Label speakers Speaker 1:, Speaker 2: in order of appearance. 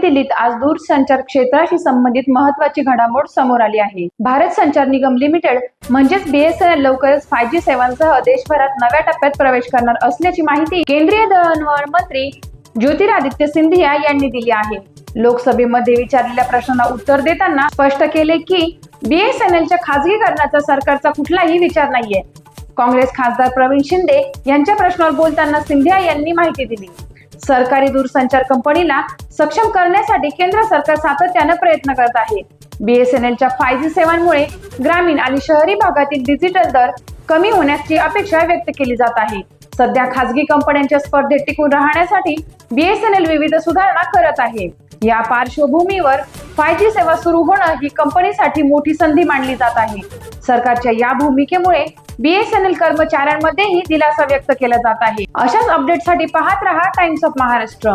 Speaker 1: दिल्लीत आज दूरसंचार क्षेत्राशी संबंधित महत्त्वाची घडामोड समोर आली आहे। भारत संचार निगम लिमिटेड म्हणजेच BSNL लवकरच 5G सेवांसह देशभरात नव्या टप्प्यात प्रवेश करणार असल्याची माहिती केंद्रीय दळणवळण मंत्री ज्योतिरादित्य सिंधिया यांनी दिली आहे। लोकसभेमध्ये विचारलेल्या प्रश्नाला उत्तर देताना स्पष्ट केले की BSNLच्या खासगीकरणाचा सरकारचा कुठलाही विचार नाहीये। काँग्रेस खासदार प्रवीण शिंदे यांच्या प्रश्नावर बोलताना सिंधिया यांनी माहिती दिली। सरकारी दूरसंचार कंपनीला सक्षम करण्यासाठी केंद्र सरकार सातत्याने प्रयत्न करत आहे। BSNLच्या 5G सेवांमुळे ग्रामीण आणि शहरी भागातील डिजिटल दर कमी होण्याची अपेक्षा व्यक्त केली जात आहे। सध्या खासगी कंपन्यांच्या स्पर्धेत टिकून राहण्यासाठी BSNL विविध सुधारणा करत आहे। या पार्श्वभूमीवर 5G सेवा सुरू होणं ही कंपनीसाठी मोठी संधी मानली जात आहे। सरकारच्या या भूमिकेमुळे BSNL कर्मचाऱ्यांमध्येही दिलासा व्यक्त केला जात आहे। अशाच अपडेटसाठी पाहत रहा टाइम्स ऑफ महाराष्ट्र।